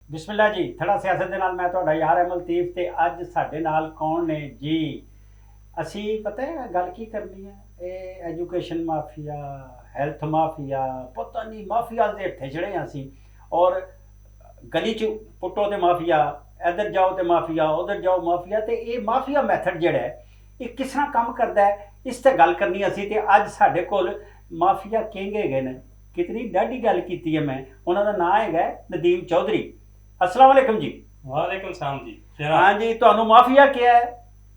ਬਿਸਮਿਲ੍ਲਾ ਜੀ। ਥੜਾ ਸਿਆਸਤ ਦੇ ਨਾਲ ਮੈਂ ਤੁਹਾਡਾ ਯਾਰ ਅਹਿਮਦ ਲਤੀਫ ਤੇ ਅੱਜ ਸਾਡੇ ਨਾਲ ਕੌਣ ਨੇ ਜੀ। ਅਸੀਂ ਪਤਾ ਹੈ ਗੱਲ ਕੀ ਕਰਨੀ ਹੈ। ਇਹ ਐਜੂਕੇਸ਼ਨ ਮਾਫੀਆ, ਹੈਲਥ ਮਾਫੀਆ, ਪਤਾ ਨਹੀਂ ਮਾਫੀਆ ਦੇ ਹੱਥੇ ਚੜੇ ਹਾਂ ਅਸੀਂ। ਔਰ ਗਲੀ 'ਚ ਪੁੱਟੋ ਤੇ ਮਾਫੀਆ, ਇੱਧਰ ਜਾਓ ਤੇ ਮਾਫੀਆ, ਉਧਰ ਜਾਓ ਮਾਫੀਆ। ਤੇ ਇਹ ਮਾਫੀਆ ਮੈਥਡ ਜਿਹੜਾ ਹੈ ਇਹ ਕਿਸ ਤਰ੍ਹਾਂ ਕੰਮ ਕਰਦਾ ਹੈ, ਇਸ ਤੇ ਗੱਲ ਕਰਨੀ ਅਸੀਂ। ਤੇ ਅੱਜ ਸਾਡੇ ਕੋਲ ਮਾਫੀਆ ਕਿੰਗ ਹੈਗੇ ਨੇ। ਕਿਤਨੀ ਡਾਢੀ ਗੱਲ ਕੀਤੀ ਹੈ ਮੈਂ। ਉਹਨਾਂ ਦਾ ਨਾਮ ਹੈਗਾ ਨਦੀਮ ਚੌਧਰੀ। अस्सलाम वालेकुम जी। वालेकुम सलाम जी। हाँ जी, ਤੁਹਾਨੂੰ ਮਾਫੀਆ ਕਿਹਾ ਹੈ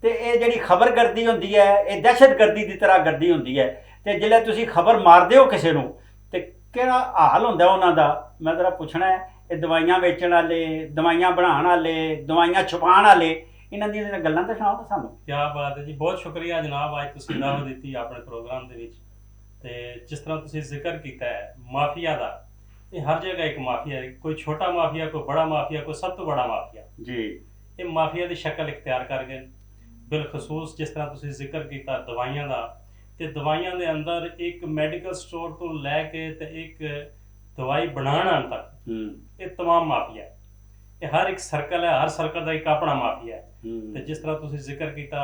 ਤੇ ਇਹ ਜਿਹੜੀ ਖਬਰ ਗਰਦੀ ਹੁੰਦੀ ਹੈ ਇਹ ਦਹਿਸ਼ਤਗਰਦੀ ਦੀ ਤਰ੍ਹਾਂ ਗਰਦੀ ਹੁੰਦੀ ਹੈ। ਤੇ ਜਿਹੜੇ ਤੁਸੀਂ ਖਬਰ ਮਾਰਦੇ ਹੋ ਕਿਸੇ ਨੂੰ ਤੇ ਕਿਹੜਾ ਹਾਲ ਹੁੰਦਾ ਉਹਨਾਂ ਦਾ, ਮੈਂ ਜ਼ਰਾ ਪੁੱਛਣਾ ਹੈ। ਇਹ ਦਵਾਈਆਂ ਵੇਚਣ ਵਾਲੇ, ਦਵਾਈਆਂ ਬਣਾਉਣ ਵਾਲੇ, ਦਵਾਈਆਂ ਛੁਪਾਉਣ ਵਾਲੇ, ਇਹਨਾਂ ਦੀਆਂ ਗੱਲਾਂ ਤਾਂ ਸੁਣਾਓ ਸਾਨੂੰ। क्या बात है जी, बहुत शुक्रिया जनाब। ਅੱਜ ਤੁਸੀਂ ਦਾਵਤ ਦਿੱਤੀ ਆਪਣੇ ਪ੍ਰੋਗਰਾਮ ਦੇ ਵਿੱਚ ਤੇ ਜਿਸ ਤਰ੍ਹਾਂ ਤੁਸੀਂ ਜ਼ਿਕਰ ਕੀਤਾ ਹੈ ਮਾਫੀਆ ਦਾ, ਇਹ ਹਰ ਜਗ੍ਹਾ ਇੱਕ ਮਾਫੀਆ ਹੈ। ਕੋਈ ਛੋਟਾ ਮਾਫੀਆ, ਕੋਈ ਬੜਾ ਮਾਫੀਆ, ਕੋਈ ਸਭ ਤੋਂ ਬੜਾ ਮਾਫੀਆ ਜੀ। ਇਹ ਮਾਫੀਆ ਦੀ ਸ਼ਕਲ ਇਖਤਿਆਰ ਕਰ ਗਏ। ਬਿਲਖਸੂਸ ਜਿਸ ਤਰ੍ਹਾਂ ਤੁਸੀਂ ਜ਼ਿਕਰ ਕੀਤਾ ਦਵਾਈਆਂ ਦਾ, ਤੇ ਦਵਾਈਆਂ ਦੇ ਅੰਦਰ ਇੱਕ ਮੈਡੀਕਲ ਸਟੋਰ ਤੋਂ ਲੈ ਕੇ ਤੇ ਇੱਕ ਦਵਾਈ ਬਣਾਉਣ ਤੱਕ ਇਹ तमाम ਮਾਫੀਆ ਹੈ। ਇਹ ਹਰ ਇੱਕ ਸਰਕਲ ਹੈ, ਹਰ ਸਰਕਲ ਦਾ ਇੱਕ ਆਪਣਾ ਮਾਫੀਆ ਹੈ। ਤੇ ਜਿਸ ਤਰ੍ਹਾਂ ਤੁਸੀਂ ਜ਼ਿਕਰ ਕੀਤਾ,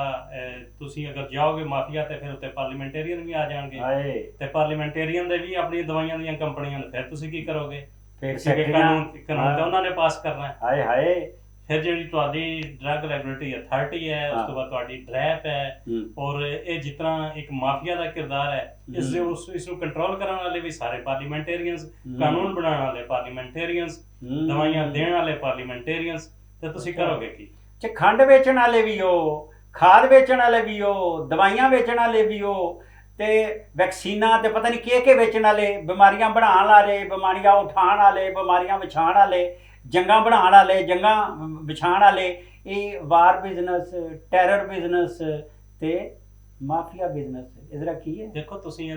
ਤੁਸੀਂ ਅਗਰ ਜਾਓਗੇ ਮਾਫੀਆ ਤੇ ਫਿਰ ਉੱਤੇ ਪਾਰਲੀਮੈਂਟੇਰੀਅਨ ਵੀ ਆ ਜਾਣਗੇ ਤੇ ਪਾਰਲੀਮੈਂਟੇਰੀਅਨ ਦੇ ਵੀ ਆਪਣੀ ਦਵਾਈਆਂ ਦੀਆਂ ਕੰਪਨੀਆਂ ਨੇ। ਫਿਰ ਤੁਸੀਂ ਕੀ ਕਰੋਗੇ? ਫਿਰ ਕਾਨੂੰਨ ਤਾਂ ਉਹਨਾਂ ਨੇ ਪਾਸ ਕਰਨਾ ਹੈ। ਹਾਏ ਹਾਏ। ਫਿਰ ਜਿਹੜੀ ਤੁਹਾਡੀ ਡਰੱਗ ਰੈਗੂਲੇਟਰੀ ਅਥਾਰਟੀ ਹੈ, ਉਸ ਤੋਂ ਬਾਅਦ ਤੁਹਾਡੀ ਡਰੈਪ ਹੈ, ਔਰ ਇਹ ਜਿਸ ਤਰ੍ਹਾਂ ਇੱਕ ਮਾਫੀਆ ਦਾ ਕਿਰਦਾਰ ਹੈ, ਇਸ ਨੂੰ ਕੰਟਰੋਲ ਕਰਨ ਵਾਲੇ ਵੀ ਸਾਰੇ ਪਾਰਲੀਮੈਂਟੇਰੀਅਨਸ, ਕਾਨੂੰਨ ਬਣਾਉਣ ਵਾਲੇ ਪਾਰਲੀਮੈਂਟੇਰੀਅਨਸ, ਦਵਾਈਆਂ ਦੇਣ ਵਾਲੇ ਪਾਰਲੀਮੈਂਟੇਰੀਅਨਸ। ਤੇ ਤੁਸੀਂ ਕਰੋਗੇ ਕੀ? ਚ ਖੰਡ ਵੇਚਣ ਵਾਲੇ ਵੀ ਹੋ, ਖਾਦ ਵੇਚਣ ਵਾਲੇ ਵੀ ਹੋ, ਦਵਾਈਆਂ ਵੇਚਣ ਵਾਲੇ ਵੀ ਹੋ, ਤੇ ਵੈਕਸੀਨਾਂ ਤੇ ਪਤਾ ਨਹੀਂ ਕੀ ਵੇਚਣ ਵਾਲੇ, ਬਿਮਾਰੀਆਂ ਬਣਾਉਣ ਵਾਲੇ, ਬਿਮਾਰੀਆਂ ਉਠਾਉਣ ਵਾਲੇ, ਬਿਮਾਰੀਆਂ ਵਿਛਾਉਣ ਵਾਲੇ, ਜੰਗਾਂ ਬਣਾਉਣ ਵਾਲੇ, ਜੰਗਾਂ ਵਿਛਾਉਣ ਵਾਲੇ। ਇਹ ਵਾਰ ਬਿਜ਼ਨਸ, ਟੈਰਰ ਬਿਜ਼ਨਸ ਤੇ ਮਾਫੀਆ ਬਿਜ਼ਨਸ, ਇਹਦਾ ਕੀ ਹੈ? ਦੇਖੋ ਤੁਸੀਂ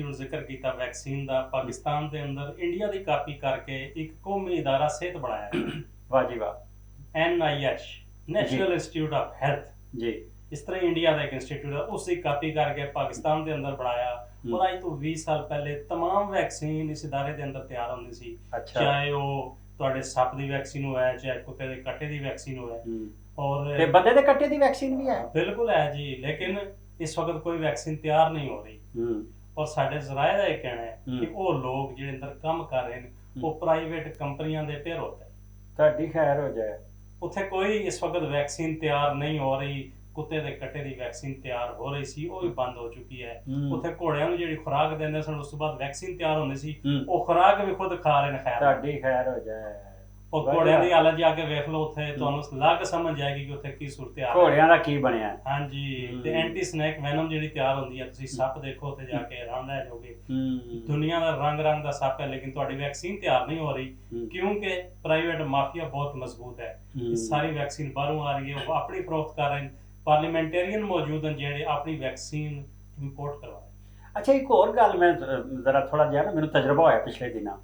ਹੁਣ ਜ਼ਿਕਰ ਕੀਤਾ ਵੈਕਸੀਨ ਦਾ। ਪਾਕਿਸਤਾਨ ਦੇ ਅੰਦਰ ਇੰਡੀਆ ਦੀ ਕਾਪੀ ਕਰਕੇ ਇੱਕ ਕੌਮੀ ਇਦਾਰਾ ਸਿਹਤ ਬਣਾਇਆ ਹੈ। ਵਾਹ ਜੀ ਵਾਹ। NIH, national institute of health ਜੀ। ਇਸ ਤਰ੍ਹਾਂ ਇੰਡੀਆ ਦਾ ਇੱਕ ਇੰਸਟੀਚਿਊਟ ਹੈ, ਉਸ ਦੀ ਕਾਪੀ ਕਰਕੇ ਪਾਕਿਸਤਾਨ ਦੇ ਅੰਦਰ ਬਣਾਇਆ। ਔਰ ਅੱਜ ਤੋਂ 20 ਸਾਲ ਪਹਿਲੇ तमाम ਵੈਕਸੀਨ ਇਸ ਇਦਾਰੇ ਦੇ ਅੰਦਰ ਤਿਆਰ ਹੁੰਦੀ ਸੀ। ਚਾਹੇ ਉਹ ਤੁਹਾਡੇ ਸੱਪ ਦੀ ਵੈਕਸੀਨ ਹੋਵੇ, ਚਾਹੇ ਕੁੱਤੇ ਦੇ ਕੱਟੇ ਦੀ ਵੈਕਸੀਨ ਹੋਵੇ, ਔਰ ਤੇ ਬੰਦੇ ਦੇ ਕੱਟੇ ਦੀ ਵੈਕਸੀਨ ਵੀ ਹੈ। ਬਿਲਕੁਲ ਹੈ ਜੀ, ਲੇਕਿਨ ਇਸ ਵਕਤ ਕੋਈ ਵੈਕਸੀਨ ਤਿਆਰ ਨਹੀਂ ਹੋ ਰਹੀ। ਔਰ ਸਾਡੇ ਜ਼ਰਾਏ ਦਾ ਇਹ ਕਹਿਣਾ ਹੈ ਕਿ ਉਹ ਲੋਕ ਜਿਹੜੇ ਅੰਦਰ ਕੰਮ ਕਰ ਰਹੇ ਨੇ ਉਹ ਪ੍ਰਾਈਵੇਟ ਕੰਪਨੀਆਂ ਦੇ ਭੇਰੋਤੇ। ਤੁਹਾਡੀ ਖੈਰ ਹੋ ਜਾਏ। ਉੱਥੇ ਕੋਈ ਇਸ ਵਕਤ ਵੈਕਸੀਨ ਤਿਆਰ ਨਹੀਂ ਹੋ ਰਹੀ। ਕੁੱਤੇ ਦੇ ਕੱਟੇ ਦੀ ਵੈਕਸੀਨ ਤਿਆਰ ਹੋ ਰਹੀ ਸੀ, ਉਹ ਵੀ ਬੰਦ ਹੋ ਚੁੱਕੀ ਹੈ। ਉੱਥੇ ਘੋੜਿਆਂ ਨੂੰ ਜਿਹੜੀ ਖੁਰਾਕ ਦਿੰਦੇ ਸਨ, ਉਸ ਤੋਂ ਬਾਅਦ ਵੈਕਸੀਨ ਤਿਆਰ ਹੁੰਦੀ ਸੀ, ਉਹ ਖੁਰਾਕ ਵੀ ਖੁਦ ਖਾ ਰਹੇ ਨੇ। ਖੈਰ ਤੁਹਾਡੀ ਖੈਰ ਹੋ ਜਾਏ। ਉਹ ਘੋੜਿਆਂ ਦੀ ਹਾਲਤ ਜਾ ਕੇ ਵੇਖ ਲਓ, ਉੱਥੇ ਤੁਹਾਨੂੰ ਲੱਗ ਸਮਝ ਜਾਏਗੀ ਕਿ ਉੱਥੇ ਕੀ ਸੂਰਤ ਹਾਲ ਹੈ, ਘੋੜਿਆਂ ਦਾ ਕੀ ਬਣਿਆ। ਹਾਂਜੀ। ਤੇ ਐਂਟੀ ਸਨੇਕ ਵੈਨਮ ਜਿਹੜੀ ਤਿਆਰ ਹੁੰਦੀ ਹੈ, ਤੁਸੀਂ ਸੱਪ ਦੇਖੋ ਉੱਥੇ ਜਾ ਕੇ ਹੈਰਾਨ ਰਹਿ ਜਾਓਗੇ। ਦੁਨੀਆ ਦਾ ਰੰਗ ਦਾ ਸੱਪ ਹੈ, ਲੇਕਿਨ ਤੁਹਾਡੀ ਵੈਕਸੀਨ ਤਿਆਰ ਨਹੀਂ ਹੋ ਰਹੀ ਕਿਉਂਕਿ ਪ੍ਰਾਈਵੇਟ ਮਾਫੀਆ ਬਹੁਤ ਮਜ਼ਬੂਤ ਹੈ। ਸਾਰੀ ਵੈਕਸੀਨ ਬਾਹਰੋਂ ਆ ਰਹੀ ਹੈ, ਉਹ ਆਪਣੀ ਫਰੋਖਤ ਕਰ ਰਹੇ ਨੇ। ਪਾਰਲੀਮੈਂਟੇਰੀਅਨ ਮੌਜੂਦ ਹਨ ਜਿਹੜੇ ਆਪਣੀ ਵੈਕਸੀਨ ਇੰਪੋਰਟ ਕਰਵਾ ਰਹੇ। ਅੱਛਾ, ਇੱਕ ਹੋਰ ਗੱਲ ਮੈਂ ਜ਼ਰਾ ਥੋੜਾ ਜਿਹਾ ਨਾ, ਮੈਨੂੰ ਤਜਰਬਾ ਹੋਇਆ ਪਿਛਲੇ ਦਿਨਾਂ।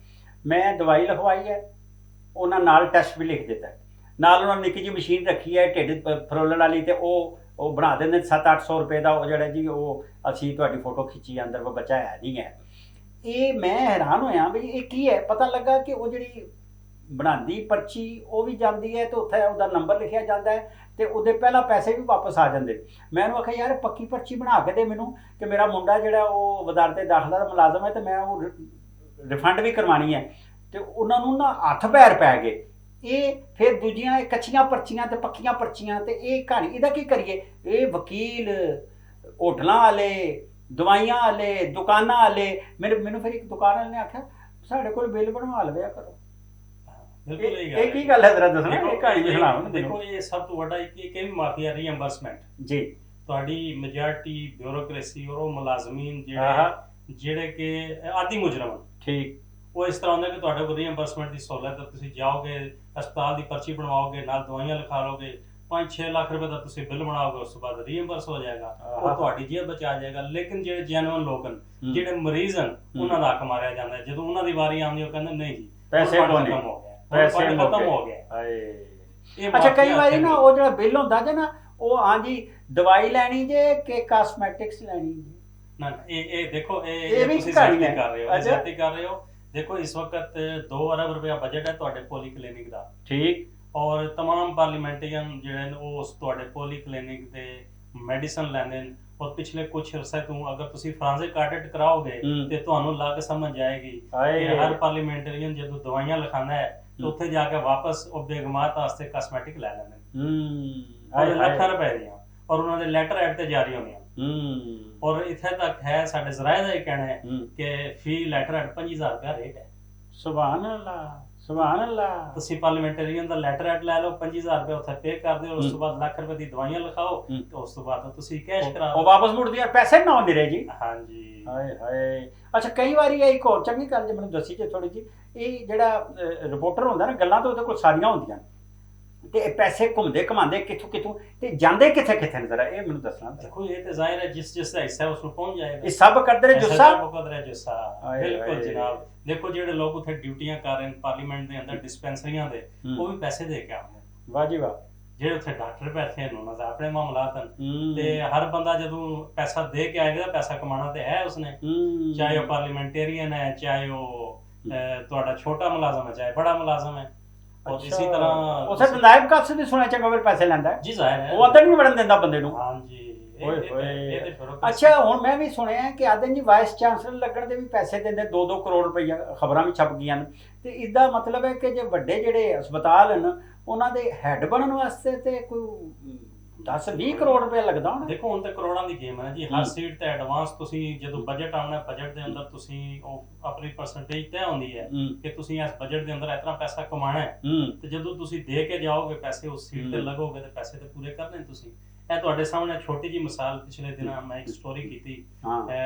ਮੈਂ ਦਵਾਈ ਲਿਖਵਾਈ ਹੈ, ਉਹਨਾਂ ਨਾਲ ਟੈਸਟ ਵੀ ਲਿਖ ਦਿੱਤਾ। ਨਾਲ ਉਹਨਾਂ ਨੇ ਨਿੱਕੀ ਜਿਹੀ ਮਸ਼ੀਨ ਰੱਖੀ ਹੈ ਢਿੱਡ ਫਰੋਲਣ ਵਾਲੀ, ਤੇ ਉਹ ਬਣਾ ਦਿੰਦੇ 700-800 ਰੁਪਏ ਦਾ। ਉਹ ਜਿਹੜਾ ਜੀ ਉਹ ਅਸੀਂ ਤੁਹਾਡੀ ਫੋਟੋ ਖਿੱਚੀ, ਅੰਦਰ ਉਹ ਬੱਚਾ ਹੈ ਨਹੀਂ ਹੈ। ਇਹ ਮੈਂ ਹੈਰਾਨ ਹੋਇਆ ਵੀ ਇਹ ਕੀ ਹੈ। ਪਤਾ ਲੱਗਾ ਕਿ ਉਹ ਜਿਹੜੀ ਬਣਾਉਂਦੀ ਪਰਚੀ ਉਹ ਵੀ ਜਾਂਦੀ ਹੈ ਤੇ ਉੱਥੇ ਉਹਦਾ ਨੰਬਰ ਲਿਖਿਆ ਜਾਂਦਾ ਹੈ ਤੇ ਉਹਦੇ ਪਹਿਲਾਂ ਪੈਸੇ ਵੀ ਵਾਪਸ ਆ ਜਾਂਦੇ। ਮੈਂ ਉਹਨੂੰ ਆਖਿਆ ਯਾਰ ਪੱਕੀ ਪਰਚੀ ਬਣਾ ਕੇ ਦੇ ਮੈਨੂੰ, ਕਿ ਮੇਰਾ ਮੁੰਡਾ ਜਿਹੜਾ ਉਹ ਵਜ਼ਾਰਤ ਦਾਖਲਾ ਦਾ ਮੁਲਾਜ਼ਮ ਹੈ ਤੇ ਮੈਂ ਉਹ ਰਿਫੰਡ ਵੀ ਕਰਵਾਉਣੀ ਹੈ। ਤੇ ਉਹਨਾਂ ਨੂੰ ਨਾ ਹੱਥ ਪੈਰ ਪੈ ਗਏ। ਇਹ ਫਿਰ ਦੂਜੀਆਂ ਕੱਚੀਆਂ ਪਰਚੀਆਂ ਤੇ ਪੱਕੀਆਂ ਪਰਚੀਆਂ, ਤੇ ਇਹ ਕਹਾਣੀ ਇਹਦਾ ਕੀ ਕਰੀਏ। ਇਹ ਵਕੀਲ, ਹੋਟਲਾਂ ਵਾਲੇ, ਦਵਾਈਆਂ ਵਾਲੇ, ਦੁਕਾਨਾਂ ਵਾਲੇ। ਮੈਨੂੰ ਫਿਰ ਇੱਕ ਦੁਕਾਨ ਵਾਲੇ ਨੇ ਆਖਿਆ ਸਾਡੇ ਕੋਲ ਬਿੱਲ ਬਣਵਾ ਲਵਿਆ ਕਰੋ। ਇਹ ਕੀ ਗੱਲ ਹੈ, ਜ਼ਰਾ ਦੱਸਣਾ। ਇਹ ਕਹਾਣੀ ਵੀ ਸੁਣਾਓ। ਦੇਖੋ ਇਹ ਸਭ ਤੋਂ ਵੱਡਾ ਇੱਕ ਵੀ ਮਾਫੀਆ ਰੀਇੰਬਰਸਮੈਂਟ ਜੀ। ਤੁਹਾਡੀ ਮੈਜੋਰਟੀ ਬਿਊਰੋਕ੍ਰੇਸੀ ਔਰ ਉਹ ਮੁਲਾਜ਼ਮੀਨ ਜਿਹੜੇ ਕਿ ਆਦੀ ਮੁਜਰਮ, ਠੀਕ, ਉਹ ਇਸ ਤਰ੍ਹਾਂ ਹੁੰਦਾ ਕਿ ਤੁਹਾਡੇ ਕੋਲ ਰੀਇੰਬਰਸਮੈਂਟ ਦੀ ਸਹੂਲਤ ਹੈ। ਤੁਸੀਂ ਜਾਓਗੇ, ਹਸਪਤਾਲ ਦੀ ਪਰਚੀ ਬਣਵਾਓਗੇ, ਨਾਲ ਦਵਾਈਆਂ ਲਿਖਾ ਲਓਗੇ, 5-6 ਲੱਖ ਰੁਪਏ ਦਾ ਤੁਸੀਂ ਬਿੱਲ ਬਣਾਓਗੇ, ਉਸ ਤੋਂ ਬਾਅਦ ਰੀਇੰਬਰਸ ਹੋ ਜਾਏਗਾ, ਉਹ ਤੁਹਾਡੀ ਜੇਬ ਬਚ ਆ ਜਾਏਗਾ। ਲੇਕਿਨ ਜਿਹੜੇ ਜੈਨੂਇਨ ਲੋਕ ਹਨ, ਜਿਹੜੇ ਮਰੀਜ਼ ਹਨ, ਉਹਨਾਂ ਦਾ ਹੱਕ ਮਾਰਿਆ ਜਾਂਦਾ ਹੈ। ਜਦੋਂ ਉਹਨਾਂ ਦੀ ਵਾਰੀ ਆਉਂਦੀ ਉਹ ਕਹਿੰਦੇ ਨਹੀਂ ਜੀ ਪੈਸੇ ਖਤਮ ਹੋ ਗਿਆ, ਪੈਸੇ ਖਤਮ ਹੋ ਗਿਆ। ਅੱਛਾ, ਕਈ ਵਾਰੀ ਨਾ ਉਹ ਜਿਹੜਾ ਬਿੱਲ ਹੁੰਦਾ ਜੇ ਨਾ, ਉਹ ਹਾਂਜੀ ਦਵਾਈ ਲੈਣੀ ਜੇ ਕਿ ਕਾਸਮੈਟਿਕਸ ਲੈਣੀ ਜੇ। ਨਾ ਇਹ ਦੇਖੋ ਇਹ ਤੁਸੀਂ ਜ਼ਿਆਦਤੀ ਕਰ ਰਹੇ ਹੋ, ਜ਼ਿਆਦਤੀ ਕਰ ਰਹੇ ਹੋ। ਦੇਖੋ ਇਸ ਵਕਤ 2 ਅਰਬ ਰੁਪਇਆ ਬਜਟ ਹੈ ਤੁਹਾਡੇ ਪੋਲੀ ਕਲੀਨਿਕ ਦਾ, ਠੀਕ। ਔਰ तमाम ਪਾਰਲੀਮੈਂਟਰੀਅਨ ਜਿਹੜੇ ਨੇ ਉਹ ਉਸ ਤੁਹਾਡੇ ਪੋਲੀ ਕਲੀਨਿਕ ਦੇ ਮੈਡੀਸਨ ਲੈਂਦੇ ਨੇ। ਔਰ ਪਿਛਲੇ ਕੁਝ ਅਰਸੇ ਤੋਂ ਅਗਰ ਤੁਸੀਂ ਫਰਾਂਸਿਕ ਕਾਰਡਟ ਕਰਾਓਗੇ ਤੇ ਤੁਹਾਨੂੰ ਲੱਗ ਸਮਝ ਆਏਗੀ ਕਿ ਹਰ ਪਾਰਲੀਮੈਂਟਰੀਅਨ ਜਦੋਂ ਦਵਾਈਆਂ ਲਿਖਾਉਂਦਾ ਹੈ ਤੇ ਉੱਥੇ ਜਾ ਕੇ ਵਾਪਸ ਉਹ ਬੇਗਮਾਤ ਵਾਸਤੇ ਕਾਸਮੈਟਿਕ ਲੈ ਲੈਂਦੇ ਔਰ ਲੱਖਾਂ ਰੁਪਏ ਦੀਆਂ, ਔਰ ਉਹਨਾਂ ਦੇ ਲੈਟਰ ਐਡ ਤੇ ਜਾਰੀ ਹੁੰਦੀਆਂ। ਔਰ ਇੱਥੇ ਤੱਕ ਹੈ ਸਾਡੇ ਜ਼ਰਾਏ ਦਾ ਇਹ ਕਹਿਣਾ ਹੈ ਕਿ ਫੀ ਲੈਟਰ ਐਡ 50,000 ਰੁਪਇਆ ਰੇਟ ਹੈ। ਸੁਭਾਨ ਅੱਲਾਹ, ਸੁਭਾਨ ਅੱਲਾਹ। ਤੁਸੀਂ ਪਾਰਲੀਮੈਂਟਰੀਅਨ ਦਾ ਲੈਟਰ ਐਡ ਲੈ ਲਓ, 50,000 ਰੁਪਏ ਉੱਥੇ ਪੇ ਕਰ ਦਿਓ, ਉਸ ਤੋਂ ਬਾਅਦ ਲੱਖ ਰੁਪਏ ਦੀ ਦਵਾਈਆਂ ਲਿਖਾਓ ਤੇ ਉਸ ਤੋਂ ਬਾਅਦ ਤੁਸੀਂ ਕੈਸ਼ ਕਰਾ ਉਹ ਵਾਪਸ ਮੁੜਦੀਆਂ, ਪੈਸੇ ਨਾ ਹੁੰਦੇ ਰਹੇ ਜੀ। ਹਾਂਜੀ। ਹਾਏ ਹਾਏ। ਅੱਛਾ, ਕਈ ਵਾਰੀ ਇਹ ਇੱਕ ਹੋਰ ਚੰਗੀ ਗੱਲ ਜੇ ਮੈਨੂੰ ਦੱਸੀ ਜੇ ਥੋੜੀ ਜੀ, ਇਹ ਜਿਹੜਾ ਰਿਪੋਰਟਰ ਹੁੰਦਾ ਨਾ, ਗੱਲਾਂ ਤਾਂ ਉਹਦੇ ਕੋਲ ਸਾਰੀਆਂ ਹੁੰਦੀਆਂ ਤੇ ਇਹ ਪੈਸੇ ਘੁੰਮਦੇ ਘਮਾਉਂਦੇ ਕਿੱਥੋਂ ਕਿੱਥੋਂ ਤੇ ਜਾਂਦੇ ਕਿੱਥੇ ਕਿੱਥੇ ਨੇ, ਜ਼ਰਾ ਇਹ ਮੈਨੂੰ ਦੱਸਣਾ। ਦੇਖੋ ਇਹ ਤੇ ਜ਼ਾਹਿਰ ਹੈ ਜਿਸ ਦਾ ਹਿੱਸਾ ਉਸ ਨੂੰ ਪਹੁੰਚ ਜਾਏਗਾ। ਇਹ ਸਭ ਕਰਦੇ ਰਹੇ ਜੁੱਸਾ ਬਿਲਕੁਲ ਜਨਾਬ। ਦੇਖੋ ਜਿਹੜੇ ਲੋਕ ਉੱਥੇ ਡਿਊਟੀਆਂ ਕਰ ਰਹੇ ਨੇ ਪਾਰਲੀਮੈਂਟ ਦੇ ਅੰਦਰ ਡਿਸਪੈਂਸਰੀਆਂ ਦੇ, ਉਹ ਵੀ ਪੈਸੇ ਦੇ ਕੇ ਆਉਂਦੇ। ਵਾਹ ਜੀ ਵਾਹ। ਜਿਹੜੇ ਉੱਥੇ ਡਾਕਟਰ ਬੈਠੇ ਨੇ ਉਹਨਾਂ ਦਾ ਆਪਣੇ ਮਾਮਲਾਤ ਹਨ ਤੇ ਹਰ ਬੰਦਾ ਜਦੋਂ ਪੈਸਾ ਦੇ ਕੇ ਆਏਗਾ, ਪੈਸਾ ਕਮਾਉਣਾ ਤੇ ਹੈ ਉਸਨੇ, ਚਾਹੇ ਉਹ ਪਾਰਲੀਮੈਂਟੇਰੀਅਨ ਹੈ, ਚਾਹੇ ਉਹ ਤੁਹਾਡਾ ਛੋਟਾ ਮੁਲਾਜ਼ਮ ਹੈ, ਚਾਹੇ ਬੜਾ ਮੁਲਾਜ਼ਮ ਹੈ। और इसी तरह उसे नायब का से भी सुना चंगा फिर पैसे लेंदा है जी, जाहिर है वो अदन नहीं बढ़न देंदा बंदे नु। हां जी। अच्छा हुन मैं भी सुनया है कि आदन जी वाइस चांसलर लगण दे भी पैसे देंदे 2-2 करोड़ रुपया, खबरां भी छप गईयां ने। ते इसदा मतलब है कि जे वड्डे जेड़े अस्पताल हन उन्हां दे हेड बनन वास्ते ते कोई 10-20 ਕਰੋੜ ਰੁਪਏ ਲੱਗਦਾ ਹੋਣਾ। ਦੇਖੋ ਹੁਣ ਤੇ ਕਰੋੜਾਂ ਦੀ ਗੇਮ ਹੈ ਜੀ, ਹਰ ਸੀਟ ਤੇ ਐਡਵਾਂਸ ਤੁਸੀਂ ਜਦੋਂ ਬਜਟ ਆਉਣਾ, ਬਜਟ ਦੇ ਅੰਦਰ ਤੁਸੀਂ ਉਹ ਆਪਣੀ ਪਰਸੈਂਟੇਜ ਤੈਅ ਹੁੰਦੀ ਹੈ ਕਿ ਤੁਸੀਂ ਇਸ ਬਜਟ ਦੇ ਅੰਦਰ ਇਤਨਾ ਪੈਸਾ ਕਮਾਉਣਾ ਹੈ ਤੇ ਜਦੋਂ ਤੁਸੀਂ ਦੇ ਕੇ ਜਾਓਗੇ ਪੈਸੇ ਉਸ ਸੀਟ ਤੇ ਲੱਗੋਗੇ ਤੇ ਪੈਸੇ ਤੇ ਪੂਰੇ ਕਰਨੇ ਤੁਸੀਂ। ਇਹ ਤੁਹਾਡੇ ਸਾਹਮਣੇ ਛੋਟੀ ਜੀ ਮਿਸਾਲ, ਪਿਛਲੇ ਦਿਨਾਂ ਮੈਂ ਇੱਕ ਸਟੋਰੀ ਕੀਤੀ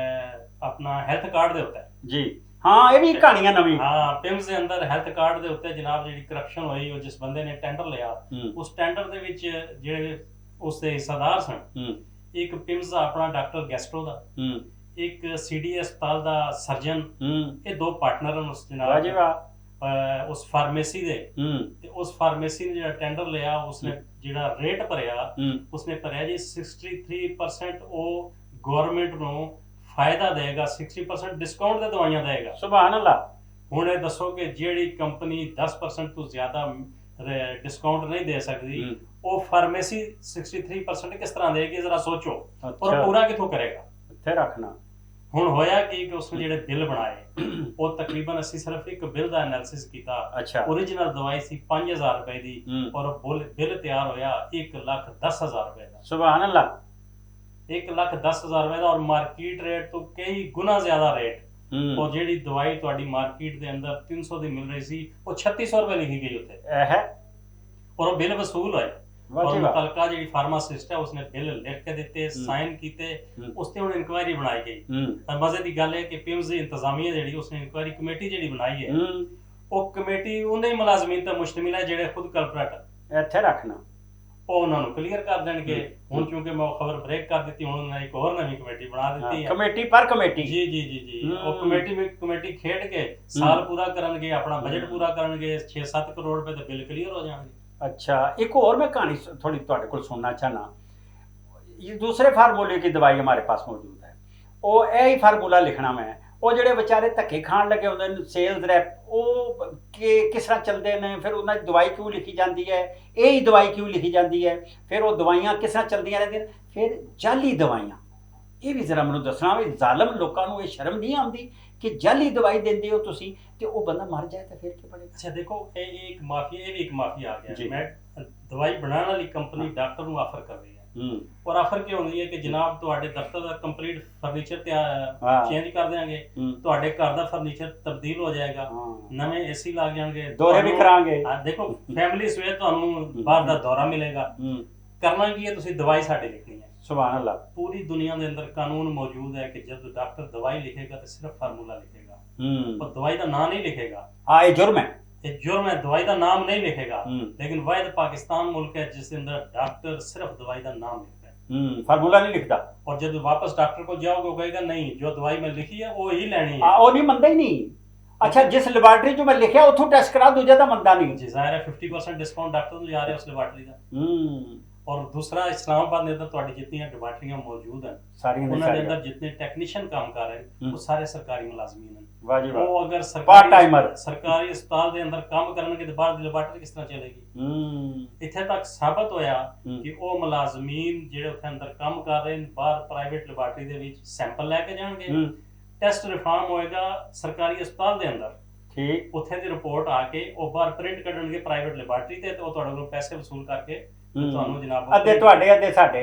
ਆਪਣਾ ਹੈਲਥ ਕਾਰਡ ਦੇ ਉੱਤੇ ਜੀ। ਹਾਂ, ਇਹ ਵੀ ਕਹਾਣੀਆਂ ਨਵੀਂ। ਹਾਂ, ਪਿਮਸ ਦੇ ਅੰਦਰ ਹੈਲਥ ਕਾਰਡ ਦੇ ਉੱਤੇ ਜਨਾਬ ਜਿਹੜੀ ਕਰਪਸ਼ਨ ਹੋਈ, ਉਹ ਜਿਸ ਬੰਦੇ ਨੇ ਟੈਂਡਰ ਲਿਆ, ਉਸ ਟੈਂਡਰ ਦੇ ਵਿੱਚ ਜਿਹੜੇ ਉਸਦੇ ਹਿੱਸਾਦਾਰ ਸਨ, ਇੱਕ ਪਿਮਸ ਦਾ ਆਪਣਾ ਡਾਕਟਰ ਗੈਸਟਰੋ ਦਾ, ਇੱਕ ਸੀਡੀ ਹਸਪਤਾਲ ਦਾ ਸਰਜਨ, ਇਹ 2 ਪਾਰਟਨਰ ਹਨ ਉਸ ਜਨਾਬ ਉਸ ਫਾਰਮੇਸੀ ਦੇ। ਤੇ ਉਸ ਫਾਰਮੇਸੀ ਨੇ ਜਿਹੜਾ ਟੈਂਡਰ ਲਿਆ, ਉਸਨੇ ਜਿਹੜਾ ਰੇਟ ਭਰਿਆ, ਉਸਨੇ ਭਰਿਆ ਜੀ 63% ਉਹ ਗਵਰਨਮੈਂਟ ਨੂੰ ਫਾਇਦਾ ਦੇਗਾ, 60% ਡਿਸਕਾਊਂਟ ਤੇ ਦਵਾਈਆਂ ਦੇਗਾ। ਸੁਭਾਨ ਅੱਲਾਹ। ਹੁਣ ਇਹ ਦੱਸੋ ਕਿ ਜਿਹੜੀ ਕੰਪਨੀ 10% ਤੋਂ ਜ਼ਿਆਦਾ ਡਿਸਕਾਊਂਟ ਨਹੀਂ ਦੇ ਸਕਦੀ, ਉਹ ਫਾਰਮੇਸੀ 63% ਕਿਸ ਤਰ੍ਹਾਂ ਦੇਗੀ, ਜ਼ਰਾ ਸੋਚੋ। ਔਰ ਪੂਰਾ ਕਿੱਥੋਂ ਕਰੇਗਾ? ਇੱਥੇ ਰੱਖਣਾ। ਹੁਣ ਹੋਇਆ ਕਿ ਉਸਨੇ ਜਿਹੜੇ ਬਿੱਲ ਬਣਾਏ, ਉਹ ਤਕਰੀਬਨ ਅਸੀਂ ਸਿਰਫ ਇੱਕ ਬਿੱਲ ਦਾ ਐਨਾਲਿਸਿਸ ਕੀਤਾ। ਓਰੀਜਨਲ ਦਵਾਈ ਸੀ 5,000 ਰੁਪਏ ਦੀ, ਔਰ ਬਿੱਲ ਤਿਆਰ ਹੋਇਆ 1,10,000 ਰੁਪਏ ਦਾ। ਸੁਭਾਨ ਅੱਲਾਹ। 1,10,000 ਰੁਪਏ ਦਾ, ਔਰ ਮਾਰਕੀਟ ਰੇਟ ਤੋਂ ਕਈ ਗੁਣਾ ਜ਼ਿਆਦਾ ਰੇਟ। ਔਰ ਜਿਹੜੀ ਦਵਾਈ ਤੁਹਾਡੀ ਮਾਰਕੀਟ ਦੇ ਅੰਦਰ 300 ਦੀ ਮਿਲ ਰਹੀ ਸੀ, ਉਹ 3600 ਰੁਪਏ ਲਿਖੀ ਗਈ ਉੱਥੇ, ਔਰ ਉਹ ਬਿੱਲ ਵਸੂਲ ਹੋਏ। ਔਰ ਮੁਤਲਕਾ ਜਿਹੜੀ ਫਾਰਮਾਸਿਸਟ ਹੈ ਉਸਨੇ ਬਿੱਲ ਲਿਖ ਕੇ ਦਿੱਤੇ, ਸਾਈਨ ਕੀਤੇ, ਉਸ ਤੇ ਹੁਣ ਇਨਕੁਆਇਰੀ ਬਣਾਈ ਗਈ। ਤਾਂ ਮਜ਼ੇ ਦੀ ਗੱਲ ਹੈ ਕਿ ਪਿਮਸ ਦੀ ਇੰਤਜ਼ਾਮੀਆ ਜਿਹੜੀ ਉਸਨੇ ਇਨਕੁਆਇਰੀ ਕਮੇਟੀ ਜਿਹੜੀ ਬਣਾਈ ਹੈ, ਉਹ ਕਮੇਟੀ ਉਹਨੇ ਮੁਲਾਜ਼ਮੀਨ ਤੇ ਮੁਸ਼ਤਮਿਲ ਹੈ ਜਿਹੜੇ ਖੁਦ ਕਲਪਰੇਟ। ਇੱਥੇ ਰੱਖਣਾ। ਉਹ ਉਹਨਾਂ ਨੂੰ ਕਲੀਅਰ ਕਰ ਦੇਣਗੇ। ਹੁਣ ਕਿਉਂਕਿ ਮੈਂ ਉਹ ਖਬਰ ਬ੍ਰੇਕ ਕਰ ਦਿੱਤੀ, ਹੁਣ ਉਹਨਾਂ ਨੇ ਇੱਕ ਹੋਰ ਨਵੀਂ ਕਮੇਟੀ ਬਣਾ ਦਿੱਤੀ ਹੈ, ਕਮੇਟੀ ਪਰ ਕਮੇਟੀ। ਜੀ ਜੀ ਜੀ ਜੀ। ਉਹ ਕਮੇਟੀ ਖੇਡ ਕੇ ਸਾਲ ਪੂਰਾ ਕਰਨਗੇ, ਆਪਣਾ ਬਜਟ ਪੂਰਾ ਕਰਨਗੇ, 6-7 ਕਰੋੜ ਰੁਪਏ ਦੇ ਬਿੱਲ ਕਲੀਅਰ ਹੋ ਜਾਣਗੇ। अच्छा, एक और मैं कहानी थोड़ी थोड़े को सुनना चाहना। ये दूसरे फार्मूले की दवाई हमारे पास मौजूद है, वो यही फार्मूला लिखना मैं। वो ਜਿਹੜੇ ਵਿਚਾਰੇ ਧੱਕੇ ਖਾਣ ਲੱਗੇ ਹੁੰਦੇ ਨੇ ਸੇਲਸ ਰੈਪ, ਉਹ ਕਿਸ ਤਰ੍ਹਾਂ ਚੱਲਦੇ ਨੇ, ਫਿਰ ਉਹਨਾਂ ਦੀ ਦਵਾਈ ਕਿਉਂ ਲਿਖੀ ਜਾਂਦੀ ਹੈ, ਇਹ ਹੀ ਦਵਾਈ ਕਿਉਂ ਲਿਖੀ ਜਾਂਦੀ ਹੈ, ਫਿਰ ਉਹ ਦਵਾਈਆਂ ਕਿਸ ਤਰ੍ਹਾਂ ਚੱਲਦੀਆਂ ਰਹਿੰਦੀਆਂ, ਫਿਰ ਜਾਲੀ ਦਵਾਈਆਂ। ਇਹ ਵੀ ਜ਼ਰਾ ਮੈਨੂੰ ਦੱਸਣਾ ਵੀ ਜ਼ਾਲਮ ਲੋਕਾਂ ਨੂੰ ਇਹ ਸ਼ਰਮ ਨਹੀਂ ਆਉਂਦੀ ਕਿ ਜਾਲੀ ਦਵਾਈ ਦਿੰਦੇ ਹੋ ਤੁਸੀਂ ਤੇ ਉਹ ਬੰਦਾ ਮਰ ਜਾਏ ਤਾਂ ਫਿਰ ਕੀ ਬਣੇਗਾ? ਅੱਛਾ ਦੇਖੋ, ਇਹ ਇੱਕ ਮਾਫੀਆ, ਇਹ ਵੀ ਇੱਕ ਮਾਫੀਆ ਆ ਗਿਆ। ਮੈਂ ਦਵਾਈ ਬਣਾਉਣ ਵਾਲੀ ਕੰਪਨੀ ਡਾਕਟਰ ਨੂੰ ਆਫਰ ਕਰ ਰਹੀ ਹੈ, ਔਰ ਆਫਰ ਕੀ ਹੁੰਦੀ ਹੈ ਕਿ ਜਨਾਬ ਤੁਹਾਡੇ ਦਫ਼ਤਰ ਦਾ ਕੰਪਲੀਟ ਫਰਨੀਚਰ ਚੇਂਜ ਕਰ ਦਿਆਂਗੇ, ਤੁਹਾਡੇ ਘਰ ਦਾ ਫਰਨੀਚਰ ਤਬਦੀਲ ਹੋ ਜਾਏਗਾ, ਨਵੇਂ ਏਸੀ ਲੱਗ ਜਾਣਗੇ, ਦੋਹਰੇ ਵੀ ਕਰਾਂਗੇ। ਦੇਖੋ ਫੈਮਿਲੀ ਸਮੇਤ ਤੁਹਾਨੂੰ ਬਾਹਰ ਦਾ ਦੌਰਾ ਮਿਲੇਗਾ। ਕਰਨਾ ਕੀ ਹੈ, ਤੁਸੀਂ ਦਵਾਈ ਸਾਡੇ ਲਿਖਣੀ ਹੈ। ਸੁਭਾਨ ਅੱਲਾਹ। ਪੂਰੀ ਦੁਨੀਆ ਦੇ ਅੰਦਰ ਕਾਨੂੰਨ ਮੌਜੂਦ ਹੈ ਕਿ ਜਦ ਡਾਕਟਰ ਦਵਾਈ ਲਿਖੇਗਾ ਤਾਂ ਸਿਰਫ ਫਾਰਮੂਲਾ ਲਿਖੇਗਾ, ਉਹ ਦਵਾਈ ਦਾ ਨਾਮ ਨਹੀਂ ਲਿਖੇਗਾ। ਇਹ जुर्म है, ये जुर्म है, दवाई का नाम नहीं लिखेगा। लेकिन वाहिद पाकिस्तान मुल्क है जिसके अंदर डॉक्टर सिर्फ दवाई का नाम लिखता है, फार्मूला नहीं लिखता। और जब वापस डॉक्टर को जाओगे वो कहेगा नहीं, जो दवाई में लिखी है वो ही लेनी है। वो नहीं मनता ही नहीं। अच्छा, जिस लेबोरेटरी जो मैं लिखा उथों टेस्ट करा, दूजा तो मनता नहीं। जी जाहिर है 50% डिस्काउंट डॉक्टर ਨੂੰ ਜਾ ਰਿਹਾ ਉਸ ਲੈਬਾਰਟਰੀ ਦਾ। ਔਰ ਦੂਸਰਾ ਇਸਲਾਮਾਬਾਦ ਦੇ ਅੰਦਰ ਤੁਹਾਡੀ ਜਿੰਨੀਆਂ ਲੈਬਾਰਟਰੀਆਂ ਮੌਜੂਦ ਹਨ ਸਾਰੀਆਂ ਦੇ ਉਹਨਾਂ ਦੇ ਸਾਰੇ ਅੰਦਰ ਜਿੰਨੇ ਟੈਕਨੀਸ਼ੀਅਨ ਕੰਮ ਕਰ ਰਹੇ ਨੇ ਉਹ ਸਾਰੇ ਸਰਕਾਰੀ ਮੁਲਾਜ਼ਮੀਨ ਹਨ। ਵਾਹ ਜੀ ਵਾਹ। ਉਹ ਅਗਰ ਪਾਰਟ ਟਾਈਮਰ ਸਰਕਾਰੀ ਹਸਪਤਾਲ ਦੇ ਅੰਦਰ ਕੰਮ ਕਰਨਗੇ ਤੇ ਬਾਹਰ ਦੀ ਲੈਬਾਰਟਰੀ ਕਿਸ ਤਰ੍ਹਾਂ ਚੱਲੇਗੀ? ਇੱਥੇ ਤੱਕ ਸਾਬਤ ਹੋਇਆ ਕਿ ਉਹ ਮੁਲਾਜ਼ਮੀਨ ਜਿਹੜੇ ਉੱਥੇ ਅੰਦਰ ਕੰਮ ਕਰ ਰਹੇ ਨੇ ਬਾਹਰ ਪ੍ਰਾਈਵੇਟ ਲੈਬਾਰਟਰੀ ਦੇ ਵਿੱਚ ਸੈਂਪਲ ਲੈ ਕੇ ਜਾਣਗੇ, ਟੈਸਟ ਰਿਫਾਰਮ ਹੋਏਗਾ ਸਰਕਾਰੀ ਹਸਪਤਾਲ ਦੇ ਅੰਦਰ, ਠੀਕ ਉੱਥੇ ਦੀ ਰਿਪੋਰਟ ਆ ਕੇ ਉਹ ਬਾਹਰ ਪ੍ਰਿੰਟ ਕੱਢਣਗੇ ਪ੍ਰਾਈਵੇਟ ਲੈਬਾਰਟਰੀ ਤੇ ਉਹ ਤੁਹਾਡੇ ਕੋਲੋਂ ਪੈਸੇ ਵਸੂਲ ਕਰਕੇ ਤੁਹਾਨੂੰ ਜਨਾਬ ਅੱਧੇ ਤੁਹਾਡੇ ਅੱਧੇ ਸਾਡੇ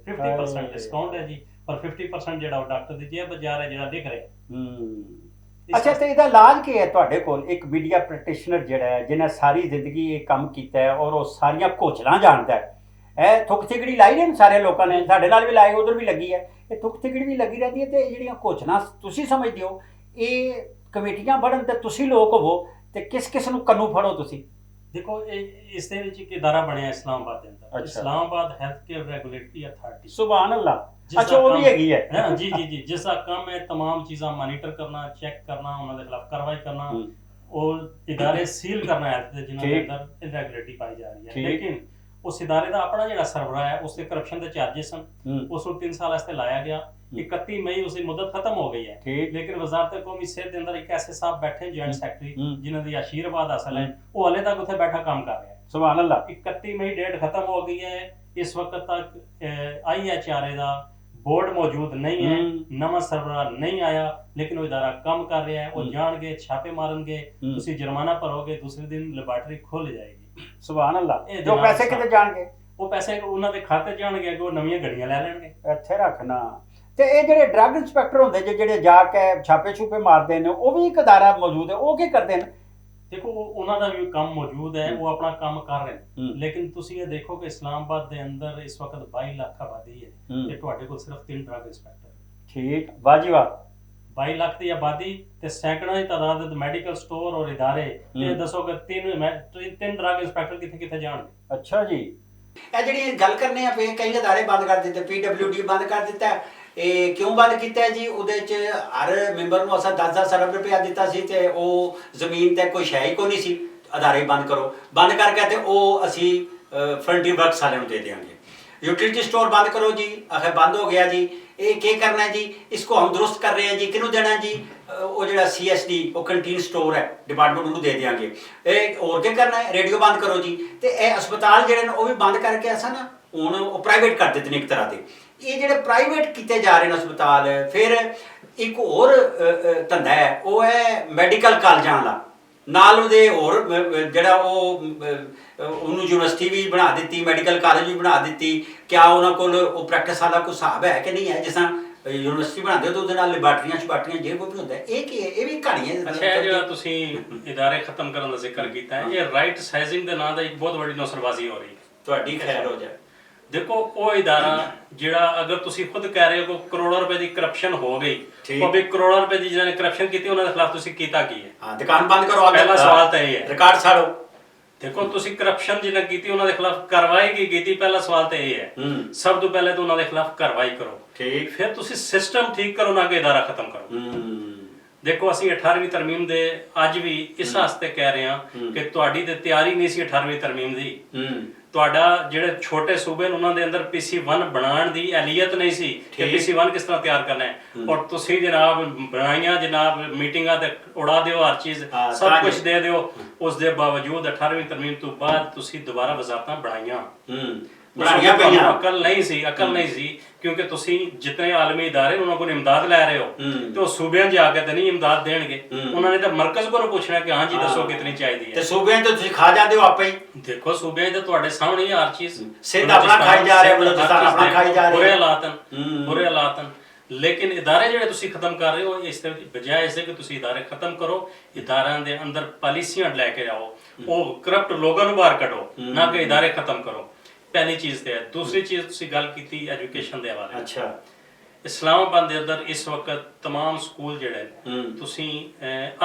50% ਡਿਸਕਾਊਂਟ ਹੈ ਜੀ, ਪਰ 50% ਜਿਹੜਾ ਉਹ ਡਾਕਟਰ ਦੀ ਜੇਬ ਜਾ ਰਿਹਾ ਜਿਹੜਾ ਲਿਖ ਰਿਹਾ। ਅੱਛਾ, ਤੇ ਇਹਦਾ ਇਲਾਜ ਕੀ ਹੈ ਤੁਹਾਡੇ ਕੋਲ? ਇੱਕ ਮੀਡੀਆ ਪ੍ਰੈਕਟੀਸ਼ਨਰ ਜਿਹੜਾ ਹੈ ਜਿਹਨੇ ਸਾਰੀ ਜ਼ਿੰਦਗੀ ਇਹ ਕੰਮ ਕੀਤਾ ਹੈ ਔਰ ਉਹ ਸਾਰੀਆਂ ਘੋਚਲਾਂ ਜਾਣਦਾ ਹੈ, ਇਹ ਥੁੱਕ ਥਿਕੜੀ ਲਾਈ ਨੇ ਸਾਰੇ ਲੋਕਾਂ ਨੇ, ਸਾਡੇ ਨਾਲ ਵੀ ਲਾਈ, ਉਧਰ ਵੀ ਲੱਗੀ ਹੈ, ਇਹ ਥੁੱਕ ਥਿਕੜੀ ਵੀ ਲੱਗੀ ਰਹਿੰਦੀ ਹੈ। ਤੇ ਇਹ ਜਿਹੜੀਆਂ ਘੋਚਲਾਂ ਤੁਸੀਂ ਸਮਝਦੇ ਹੋ ਇਹ ਕਮੇਟੀਆਂ ਬਣਨ ਤੇ ਤੁਸੀਂ ਲੋਕ ਹੋਵੋ ਤੇ ਕਿਸ ਕਿਸ ਨੂੰ ਕੰਨੂ ਫੜੋ ਤੁਸੀਂ? ਦੇਖੋ ਇਸ ਦੇ ਵਿੱਚ ਇੱਕ ਇਦਾਰਾ ਬਣਿਆ ਇਸਲਾਮਾਬਾਦ ਦੇ ਅੰਦਰ, Islamabad health care regulatory authority. ਸੁਭਾਨ ਅੱਲਾਹ। ਅੱਛਾ, ਉਹ ਵੀ ਹੈਗੀ ਹੈ? ਹਾਂ ਜੀ ਜੀ ਜੀ, ਜਿਸ ਦਾ ਕੰਮ ਹੈ तमाम ਚੀਜ਼ਾਂ ਮਾਨੀਟਰ ਕਰਨਾ, ਚੈੱਕ ਕਰਨਾ, ਉਹਨਾਂ ਦੇ ਖਿਲਾਫ ਕਾਰਵਾਈ ਕਰਨਾ, ਉਹ ਇਦਾਰੇ ਸੀਲ ਕਰਨਾ ਹੈ ਜਿਨ੍ਹਾਂ ਦੇ ਅੰਦਰ ਇਰੈਗੂਲੇਟਰੀ ਪਾਈ ਜਾ ਰਹੀ ਹੈ। ਲੇਕਿਨ ਉਸ ਇਦਾਰੇ ਦਾ ਆਪਣਾ ਜਿਹੜਾ ਸਰਬਰਾਹ ਹੈ ਉਸ ਤੇ ਕਰਪਸ਼ਨ ਦੇ ਚਾਰजेस ਹਨ, ਉਸ ਨੂੰ 3 ਸਾਲ ਵਾਸਤੇ ਲਾਇਆ ਗਿਆ। 31 ਮਈ ਉਸਦੀ ਮੁੱਦਤ ਖਤਮ ਹੋ ਗਈ ਹੈ, ਲੇਕਿਨ ਵਜ਼ਾਰਤ ਕੌਮੀ ਸਿਹਤ ਦੇ ਅੰਦਰ ਇੱਕ ਐਸੇ ਸਾਹਿਬ ਬੈਠੇ ਜੁਆਇੰਟ ਸੈਕਟਰੀ ਜਿਨ੍ਹਾਂ ਦੀ ਆਸ਼ੀਰਵਾਦ ਹਾਸਲ ਹੈ, ਉਹ ਹਲੇ ਤੱਕ ਉੱਥੇ ਬੈਠਾ ਕੰਮ ਕਰ ਰਿਹਾ ਹੈ। ਸੁਭਾਨ ਅੱਲਾਹ। 31 ਮਈ ਡੇਟ ਖਤਮ ਹੋ ਗਈ ਹੈ, ਇਸ ਵਕਤ ਤੱਕ IHRA ਦਾ ਬੋਰਡ ਮੌਜੂਦ ਨਹੀਂ ਹੈ, ਨਵਾਂ ਸਰਬਰਾਹ ਨਹੀਂ ਆਇਆ, ਲੇਕਿਨ ਉਹ ਇਦਾਰਾ ਕੰਮ ਕਰ ਰਿਹਾ ਹੈ। ਉਹ ਜਾਣਗੇ, ਛਾਪੇ ਮਾਰਨਗੇ, ਤੁਸੀਂ ਜੁਰਮਾਨਾ ਭਰੋਗੇ, ਦੂਸਰੇ ਦਿਨ ਲੈਬਾਰਟਰੀ ਖੁੱਲ ਜਾਏਗੀ। ਸੁਭਾਨ ਅੱਲਾਹ। ਜੋ ਪੈਸੇ ਕਿੱਥੇ ਜਾਣਗੇ? ਉਹ ਪੈਸੇ ਉਹਨਾਂ ਦੇ ਖਾਤੇ ਜਾਣਗੇ, ਅੱਗੇ ਉਹ ਨਵੀਆਂ ਗੱਡੀਆਂ ਲੈ ਲੈਣਗੇ। ਇੱਥੇ ਰੱਖਣਾ। ਤੇ ਇਹ ਜਿਹੜੇ ਡਰੱਗ ਇੰਸਪੈਕਟਰ ਹੁੰਦੇ ਜਿਹੜੇ ਜਾ ਕੇ ਛਾਪੇ ਛੂਪੇ ਮਾਰਦੇ ਨੇ, ਉਹ ਵੀ ਇੱਕ ਅਦਾਰਾ ਮੌਜੂਦ ਹੈ, ਉਹ ਕੀ ਕਰਦੇ ਨੇ? ਦੇਖੋ ਉਹਨਾਂ ਦਾ ਵੀ ਕੰਮ ਮੌਜੂਦ ਹੈ, ਉਹ ਆਪਣਾ ਕੰਮ ਕਰ ਰਹੇ ਨੇ, ਲੇਕਿਨ ਤੁਸੀਂ ਇਹ ਦੇਖੋ ਕਿ ਇਸਲਾਮਾਬਾਦ ਦੇ ਅੰਦਰ ਇਸ ਵਕਤ 22 ਲੱਖ ਆਬਾਦੀ ਹੈ ਤੇ ਤੁਹਾਡੇ ਕੋਲ ਸਿਰਫ 3 ਡਰੱਗ ਇੰਸਪੈਕਟਰ। ਠੀਕ, ਵਾਹ ਜੀ ਵਾਹ। 22 ਲੱਖ ਦੀ ਆਬਾਦੀ ਤੇ ਸੈਂਕੜਾਂ ਦੀ ਤਾਦਾਦ ਦੇ ਮੈਡੀਕਲ ਸਟੋਰ ਔਰ ਇਦਾਰੇ, ਤੇ ਦੱਸੋ ਕਿ 3 ਡਰੱਗ ਇੰਸਪੈਕਟਰ ਕਿੱਥੇ ਕਿੱਥੇ ਜਾਣਗੇ? ਅੱਛਾ ਜੀ। ਇਹ ਜਿਹੜੀ ਗੱਲ ਕਰਨੇ ਆ ਪਏ, ਕਈ ਅਦਾਰੇ ਬੰਦ ਕਰ ਦਿੱਤੇ, PWD ਬੰਦ ਕਰ ਦਿੱਤਾ। ਇਹ ਕਿਉਂ ਬੰਦ ਕੀਤਾ ਹੈ ਜੀ? ਉਹਦੇ 'ਚ ਹਰ ਮੈਂਬਰ ਨੂੰ ਅਸਾਂ 10-10 ਅਰਬ ਰੁਪਇਆ ਦਿੱਤਾ ਸੀ ਤੇ ਉਹ ਜ਼ਮੀਨ ਤੇ ਕੋਈ ਸ਼ੈ ਹੀ ਕੋਈ ਨਹੀਂ ਸੀ। ਅਦਾਰੇ ਬੰਦ ਕਰੋ, ਬੰਦ ਕਰਕੇ ਤੇ ਉਹ ਅਸੀਂ ਫਰੰਟੀਅਰ ਵਰਕਸ ਵਾਲਿਆਂ ਨੂੰ ਦੇ ਦੇਵਾਂਗੇ। यूटिलिटी स्टोर बंद करो जी, आखिर बंद हो गया जी, ये क्या करना है जी, इसको हम दुरुस्त कर रहे हैं जी, किनू देना है जी? वो जो CSD वो कंटीन स्टोर है डिपार्टमेंट उन्होंने दे देंगे। और क्या करना है? रेडियो बंद करो जी। तो यह अस्पताल जोड़े वो भी बंद करके ऐसा ना हूँ वो प्राइवेट कर देते हैं एक तरह के। ये जो प्राइवेट किए जा रहे हैं अस्पताल, फिर एक होर धंधा है वो है मैडिकल कालजां वाला, ਨਾਲ ਉਹਦੇ ਹੋਰ ਜਿਹੜਾ ਉਹਨੂੰ ਯੂਨੀਵਰਸਿਟੀ ਵੀ ਬਣਾ ਦਿੱਤੀ, ਮੈਡੀਕਲ ਕਾਲਜ ਵੀ ਬਣਾ ਦਿੱਤੀ। ਕਿਆ ਉਹਨਾਂ ਕੋਲ ਉਹ ਪ੍ਰੈਕਟਿਸ ਵਾਲਾ ਕੋਈ ਹਿਸਾਬ ਹੈ ਕਿ ਨਹੀਂ ਹੈ? ਜਿਸ ਤਰ੍ਹਾਂ ਯੂਨੀਵਰਸਿਟੀ ਬਣਾਉਂਦੇ ਤਾਂ ਉਹਦੇ ਨਾਲ ਲੈਬਾਰਟਰੀਆਂ ਸ਼ਬਾਰਟਰੀਆਂ ਜੇ ਕੋਈ ਵੀ ਹੁੰਦਾ, ਇਹ ਕੀ ਹੈ? ਇਹ ਵੀ ਕਹਾਣੀ ਹੈ। ਅੱਛਾ, ਜਿਹੜਾ ਤੁਸੀਂ ਇਦਾਰੇ ਖਤਮ ਕਰਨ ਦਾ ਜ਼ਿਕਰ ਕੀਤਾ ਹੈ, ਇਹ ਰਾਈਟ ਸਾਈਜ਼ਿੰਗ ਦੇ ਨਾਂ ਦਾ ਇੱਕ ਬਹੁਤ ਵੱਡੀ ਨੌਸਰਬਾਜ਼ੀ ਹੋ ਰਹੀ ਹੈ। ਤੁਹਾਡੀ ਖੈਰ ਹੋ ਜਾਏ। ਦੇਖੋ ਉਹ ਇਦਾਰਾ ਜਿਹੜਾ ਅਗਰ ਤੁਸੀਂ ਖੁਦ ਕਹਿ ਰਹੇ ਹੋ ਕਿ ਕਰੋੜਾਂ ਰੁਪਏ ਦੀ ਕਰਪਸ਼ਨ ਹੋ ਗਈ, ਉਹ ਵੀ ਕਰੋੜਾਂ ਰੁਪਏ ਦੀ ਜਿਹਨਾਂ ਨੇ ਕਰਪਸ਼ਨ ਕੀਤੀ ਉਹਨਾਂ ਦੇ ਖਿਲਾਫ ਤੁਸੀਂ ਕੀਤਾ ਕੀ ਹੈ? ਹਾਂ, ਦੁਕਾਨ ਬੰਦ ਕਰੋ। ਪਹਿਲਾ ਸਵਾਲ ਤਾਂ ਇਹ ਹੈ, ਰਿਕਾਰਡ ਸਾੜੋ। ਦੇਖੋ ਤੁਸੀਂ ਕਰਪਸ਼ਨ ਜਿਹਨਾਂ ਕੀਤੀ ਉਹਨਾਂ ਦੇ ਖਿਲਾਫ ਕਾਰਵਾਈ ਕੀ ਕੀਤੀ? ਪਹਿਲਾ ਸਵਾਲ ਤਾਂ ਇਹ ਹੈ। ਸਭ ਤੋਂ ਪਹਿਲੇ ਤਾਂ ਉਹਨਾਂ ਦੇ ਖਿਲਾਫ ਕਾਰਵਾਈ ਕਰੋ, ਠੀਕ, ਫਿਰ ਤੁਸੀਂ ਸਿਸਟਮ ਠੀਕ ਕਰੋ, ਨਾ ਕਿ ਇਦਾਰਾ ਖਤਮ ਕਰੋ। ਦੇਖੋ ਅਸੀਂ 18ਵੀਂ ਤਰਮੀਮ ਦੇ ਅੱਜ ਵੀ ਇਸ ਵਾਸਤੇ ਕਹਿ ਰਹੇ ਹਾਂ ਕਿ ਤੁਹਾਡੀ ਤੇ ਤਿਆਰੀ ਨਹੀਂ ਸੀ 18ਵੀਂ ਤਰਮੀਮ ਦੀ। ਤੁਹਾਡਾ ਜਿਹੜੇ ਛੋਟੇ ਸੂਬੇ ਨੇ ਉਹਨਾਂ ਦੇ ਅੰਦਰ PC1 ਬਣਾਉਣ ਦੀ ਅਹਿਲੀਅਤ ਨਹੀਂ ਸੀ ਕਿ PC1 ਕਿਸ ਤਰ੍ਹਾਂ ਤਿਆਰ ਕਰਨਾ ਹੈ। ਔਰ ਤੁਸੀਂ ਜਨਾਬ ਬਣਾਈਆਂ, ਜਨਾਬ ਮੀਟਿੰਗਾਂ ਤੇ ਉਡਾ ਦਿਓ, ਹਰ ਚੀਜ਼ ਸਭ ਕੁਝ ਦੇ ਦਿਓ। ਉਸ ਦੇ ਬਾਵਜੂਦ 18ਵੀਂ ਤਰਮੀਮ ਤੋਂ ਬਾਅਦ ਤੁਸੀਂ ਦੁਬਾਰਾ ਵਜ਼ਾਰਤਾਂ ਬਣਾਈਆਂ। ਅਕਲ ਨਹੀਂ ਸੀ, ਅਕਲ ਨਹੀਂ ਸੀ, ਕਿਉਂਕਿ ਤੁਸੀਂ ਜਿਤਨੇ ਆਲਮੀ ਇਦਾਰੇ ਉਹਨਾਂ ਕੋਲ ਇਮਦਾਦ ਲੈ ਰਹੇ ਹੋ ਤੇ ਉਹ ਸੂਬਿਆਂ 'ਚ ਆ ਕੇ ਤਾਂ ਨਹੀਂ ਇਮਦਾਦ ਦੇਣਗੇ। ਉਹਨਾਂ ਨੇ ਤਾਂ ਮਰਕਜ਼ ਕੋਲੋਂ ਪੁੱਛਣਾ ਕਿ ਹਾਂ ਜੀ ਦੱਸੋ ਕਿਤਨੀ ਚਾਹੀਦੀ ਹੈ, ਤੇ ਸੂਬਿਆਂ 'ਚ ਤੁਸੀਂ ਖਾ ਜਾਂਦੇ ਹੋ ਆਪੇ ਹੀ। ਦੇਖੋ ਸੂਬਿਆਂ 'ਚ ਤਾਂ ਤੁਹਾਡੇ ਸਾਹਮਣੇ ਹਰ ਚੀਜ਼ ਸਿੰਧ ਆਪਣਾ ਖਾਈ ਜਾ ਰਿਹਾ, ਬਲੋਚਿਸਤਾਨ ਆਪਣਾ ਖਾਈ ਜਾ ਰਿਹਾ, ਬੁਰੇ ਹਾਲਾਤ ਹਨ। ਲੇਕਿਨ ਇਦਾਰੇ ਜਿਹੜੇ ਤੁਸੀਂ ਖਤਮ ਕਰ ਰਹੇ ਹੋ, ਇਸ ਦੇ ਬਜਾਏ ਇਸ ਦੇ ਕਿ ਤੁਸੀਂ ਇਦਾਰੇ ਖਤਮ ਕਰੋ, ਇਦਾਰਿਆਂ ਦੇ ਅੰਦਰ ਪਾਲਿਸੀਆਂ ਲੈ ਕੇ ਜਾਓ, ਉਹ ਕਰਪਟ ਲੋਕਾਂ ਨੂੰ ਬਾਹਰ ਕੱਢੋ, ਨਾ ਕਿ ਇਦਾਰੇ ਖਤਮ ਕਰੋ। ਪਹਿਲੀ ਚੀਜ਼ ਤੇ ਹੈ। ਦੂਸਰੀ ਚੀਜ਼ ਤੁਸੀਂ ਗੱਲ ਕੀਤੀ ਐਜੂਕੇਸ਼ਨ ਦੇ ਹਵਾਲੇ। ਅੱਛਾ, ਇਸਲਾਮਾਬਾਦ ਦੇ ਅੰਦਰ ਇਸ ਵਕਤ तमाम ਸਕੂਲ ਜਿਹੜੇ ਤੁਸੀਂ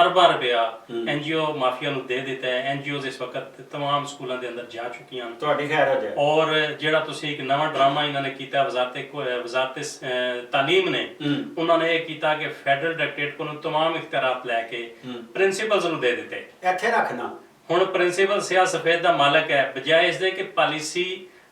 ਅਰਬਾਂ ਰੁਪਇਆ NGO ਮਾਫੀਆ ਨੂੰ ਦੇ ਦਿੱਤਾ ਹੈ। NGOs ਇਸ ਵਕਤ तमाम ਸਕੂਲਾਂ ਦੇ ਅੰਦਰ ਜਾ ਚੁੱਕੀਆਂ ਹਨ। ਤੁਹਾਡੀ ਖੈਰ ਹੋ ਜਾਏ। ਔਰ ਜਿਹੜਾ ਤੁਸੀਂ ਇੱਕ ਨਵਾਂ ਡਰਾਮਾ ਇਹਨਾਂ ਨੇ ਕੀਤਾ ਵਜ਼ਾਰਤ ਤਾਲੀਮ ਨੇ, ਉਹਨਾਂ ਨੇ ਇਹ ਕੀਤਾ ਕਿ ਫੈਡਰਲ ਡਾਇਰੈਕਟੋਰੇਟ ਕੋਲੋਂ तमाम ਇਖਤਿਆਰਾਤ ਲੈ ਕੇ ਪ੍ਰਿੰਸੀਪਲਸ ਨੂੰ ਦੇ ਦਿੱਤੇ। ਇੱਥੇ ਰੱਖਣਾ ਹੁਣ ਪ੍ਰਿੰਸੀਪਲ ਸਿਆਹ ਸਫੇਦ ਦਾ ਮਾਲਕ ਹੈ, ਬਜਾਏ ਇਸ ਦੇ ਕਿ ਪਾਲਿਸੀ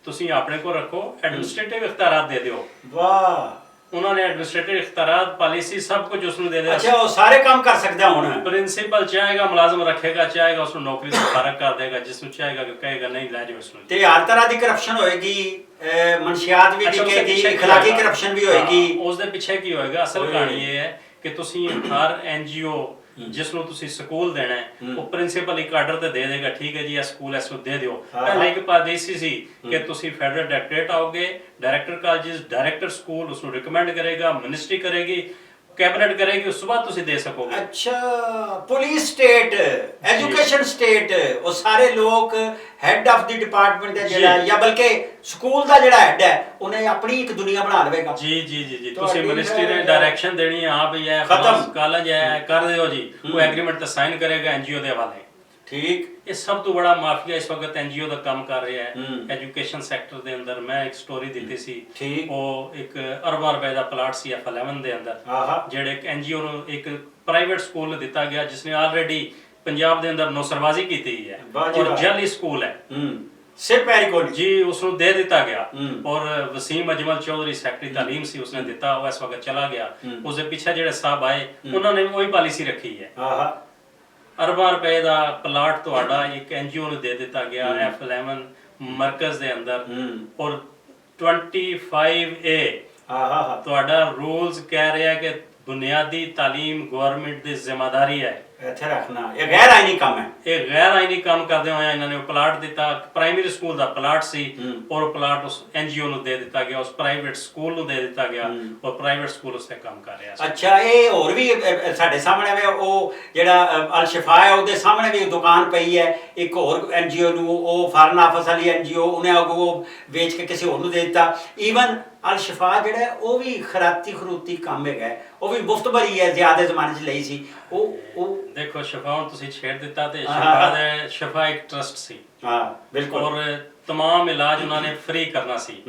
ਤੁਸੀਂ ਆਪਣੇ ਕੋਲ ਰੱਖੋ, ਐਡਮਿਨਿਸਟ੍ਰੇਟਿਵ ਇਖਤਿਆਰਾਤ ਦੇ ਦਿਓ। ਵਾਹ, ਉਹਨਾਂ ਨੇ ਐਡਮਿਨਿਸਟ੍ਰੇਟਿਵ ਇਖਤਿਆਰਾਤ, ਪਾਲਿਸੀ ਸਭ ਕੁਝ ਉਸ ਨੂੰ ਦੇ ਦਿਆ। ਅੱਛਾ, ਉਹ ਸਾਰੇ ਕੰਮ ਕਰ ਸਕਦਾ ਹੁਣ। ਪ੍ਰਿੰਸੀਪਲ ਚਾਹੇਗਾ ਮੁਲਾਜ਼ਮ ਰੱਖੇਗਾ, ਚਾਹੇਗਾ ਉਸ ਨੂੰ ਨੌਕਰੀ ਤੋਂ ਫਾਰਗ ਕਰ ਦੇਗਾ, ਜਿਸ ਨੂੰ ਚਾਹੇਗਾ ਕਿ ਕਹੇਗਾ ਨਹੀਂ ਲੈ ਜਾਓ ਇਸ ਨੂੰ। ਤੇ ਹਰ ਤਰ੍ਹਾਂ ਦੀ ਕਰਪਸ਼ਨ ਹੋਏਗੀ, ਮਨਸ਼ਿਆਤ ਵੀ ਵਿਕੇਗੀ, ਇਖਲਾਕੀ ਕਰਪਸ਼ਨ ਵੀ ਹੋਏਗੀ। ਉਸ ਦੇ ਪਿੱਛੇ ਕੀ ਹੋਏਗਾ? ਅਸਲ ਕਹਾਣੀ ਇਹ ਹੈ ਕਿ ਤੁਸੀਂ ਹਰ NGO ਜਿਸ ਨੂੰ ਤੁਸੀਂ ਸਕੂਲ ਦੇਣਾ ਹੈ, ਉਹ ਪ੍ਰਿੰਸੀਪਲ ਇੱਕ ਆਰਡਰ ਤੇ ਦੇ ਦੇਗਾ, ਠੀਕ ਹੈ ਜੀ ਇਹ ਸਕੂਲ ਇਸ ਨੂੰ ਦੇ ਦਿਓ। ਪਹਿਲਾਂ ਇੱਕ ਪਾਲਿਸੀ ਸੀ ਕਿ ਤੁਸੀਂ ਫੈਡਰਲ ਡਾਇਰੈਕਟੋਰੇਟ ਆਓਗੇ, ਡਾਇਰੈਕਟਰ ਕਾਲਜਸ, ਡਾਇਰੈਕਟਰ ਸਕੂਲ ਉਸ ਨੂੰ ਰਿਕਮੈਂਡ ਕਰੇਗਾ, ਮਿਨਿਸਟਰੀ ਕਰੇਗੀ, ਕੈਬਨਿਟ ਕਰੇਗੀ, ਉਸ ਤੋਂ ਬਾਅਦ ਤੁਸੀਂ ਦੇ ਸਕੋਗੇ। ਅੱਛਾ, ਪੁਲਿਸ ਸਟੇਟ, ਐਜੂਕੇਸ਼ਨ ਸਟੇਟ, ਉਹ ਸਾਰੇ ਲੋਕ ਹੈਡ ਆਫ ਦੀ ਡਿਪਾਰਟਮੈਂਟ ਦਾ ਜਿਹੜਾ, ਜਾਂ ਬਲਕਿ ਸਕੂਲ ਦਾ ਜਿਹੜਾ ਹੈਡ ਹੈ, ਉਹਨੇ ਆਪਣੀ ਇੱਕ ਦੁਨੀਆ ਬਣਾ ਲਵੇਗਾ। ਜੀ ਜੀ ਜੀ ਜੀ, ਤੁਸੀਂ ਮਿਨਿਸਟਰੀ ਨੇ ਡਾਇਰੈਕਸ਼ਨ ਦੇਣੀ ਹੈ, ਹਾਂ ਭਈ ਇਹ ਕਾਲਜ ਹੈ ਕਰ ਦਿਓ ਜੀ, ਉਹ ਐਗਰੀਮੈਂਟ ਤੇ ਸਾਈਨ ਕਰੇਗਾ NGO ਦੇ ਹਵਾਲੇ। ਠੀਕ, ਇਹ ਸਭ ਤੋਂ ਬੜਾ ਮਾਫੀਆ ਇਸ ਵਕਤ NGO ਦਾ ਕੰਮ ਕਰ ਰਿਹਾ ਹੈ ਐਜੂਕੇਸ਼ਨ ਸੈਕਟਰ ਦੇ ਅੰਦਰ। ਮੈਂ ਇੱਕ ਸਟੋਰੀ ਦਿੱਤੀ ਸੀ, ਉਹ ਇੱਕ ਅਰਬਾਂ ਰੁਪਏ ਦਾ ਪਲਾਟ ਸੀ F11 ਦੇ ਅੰਦਰ, ਜਿਹੜੇ ਇੱਕ NGO ਨੂੰ ਇੱਕ ਪ੍ਰਾਈਵੇਟ ਸਕੂਲ ਨੂੰ ਦਿੱਤਾ ਗਿਆ, ਜਿਸ ਨੇ ਆਲਰੇਡੀ ਪੰਜਾਬ ਦੇ ਅੰਦਰ ਨੌਸਰਬਾਜ਼ੀ ਕੀਤੀ ਹੈ ਔਰ ਜਾਲੀ ਸਕੂਲ ਹੈ, ਸਿਰ ਪੈਰੀ ਕੋਲ ਜੀ, ਉਸ ਨੂੰ ਦੇ ਦਿੱਤਾ ਗਿਆ। ਔਰ ਵਸੀਮ ਅਜਮਲ ਚੌਧਰੀ ਸੈਕਟਰੀ ਤਾਲੀਮ ਸੀ, ਉਸਨੇ ਦਿੱਤਾ, ਉਹ ਇਸ ਵਕਤ ਚਲਾ ਗਿਆ। ਉਸਦੇ ਪਿੱਛੇ ਜਿਹੜੇ ਸਾਹਿਬ ਆਏ, ਉਹਨਾਂ ਨੇ ਵੀ ਉਹੀ ਪਾਲਿਸੀ ਰੱਖੀ ਹੈ। ਅਰਬਾਂ ਰੁਪਏ ਦਾ ਪਲਾਟ ਤੁਹਾਡਾ ਇੱਕ NGO ਨੂੰ ਦੇ ਦਿੱਤਾ ਗਿਆ F11 ਮਰਕਜ਼ ਦੇ ਅੰਦਰ, ਔਰ 25A ਤੁਹਾਡਾ ਰੂਲਸ ਕਹਿ ਰਿਹਾ ਕਿ ਬੁਨਿਆਦੀ ਤਾਲੀਮ ਗਵਰਨਮੈਂਟ ਦੀ ਜ਼ਿੰਮੇਵਾਰੀ ਹੈ ਇੱਥੇ ਰੱਖਣਾ। ਇਹ ਗੈਰ ਆਈਨੀ ਕੰਮ ਹੈ। ਇਹ ਗੈਰ ਆਈਨੀ ਕੰਮ ਕਰਦੇ ਹੋਏ ਇਹਨਾਂ ਨੇ ਉਹ ਪਲਾਟ ਦਿੱਤਾ, ਪ੍ਰਾਇਮਰੀ ਸਕੂਲ ਦਾ ਪਲਾਟ ਸੀ, ਔਰ ਉਹ ਪਲਾਟ ਉਸ NGO ਨੂੰ ਦੇ ਦਿੱਤਾ ਗਿਆ, ਉਸ ਪ੍ਰਾਈਵੇਟ ਸਕੂਲ ਨੂੰ ਦੇ ਦਿੱਤਾ ਗਿਆ, ਔਰ ਪ੍ਰਾਈਵੇਟ ਸਕੂਲ ਉਸ ਤੇ ਕੰਮ ਕਰ ਰਿਹਾ ਸੀ। ਅੱਛਾ, ਇਹ ਹੋਰ ਵੀ ਸਾਡੇ ਸਾਹਮਣੇ ਵੇ ਉਹ ਜਿਹੜਾ ਅਲ ਸ਼ਿਫਾ ਹੈ, ਉਹਦੇ ਸਾਹਮਣੇ ਵੀ ਦੁਕਾਨ ਪਈ ਹੈ ਇੱਕ ਹੋਰ NGO ਨੂੰ, ਉਹ ਫਾਰਨ ਆਫਿਸ ਵਾਲੀ NGO, ਉਹਨੇ ਅੱਗੋਂ ਵੇਚ ਕੇ ਕਿਸੇ ਹੋਰ ਨੂੰ ਦੇ ਦਿੱਤਾ। ਈਵਨ ਅਲ ਸ਼ਿਫਾ ਜਿਹੜਾ ਉਹ ਵੀ ਖਰੂਤੀ ਕੰਮ ਹੈਗਾ, ਉਹ ਵੀ ਮੁਫਤ ਭਰੀ ਹੈ, ਜ਼ਿਆਦਾ ਜ਼ਮਾਨੇ 'ਚ ਲਈ ਸੀ। ਉਹ ਦੇਖੋ ਸ਼ਿਫਾ ਹੁਣ ਤੁਸੀਂ ਛੇੜ ਦਿੱਤਾ, ਤੇ ਸ਼ਿਫਾ ਇੱਕ ਟਰਸਟ ਸੀ, ਬਿਲਕੁਲ, ਔਰ तमाम ਇਲਾਜ ਉਹਨਾਂ ਨੇ ਫ੍ਰੀ ਕਰਨਾ ਸੀ।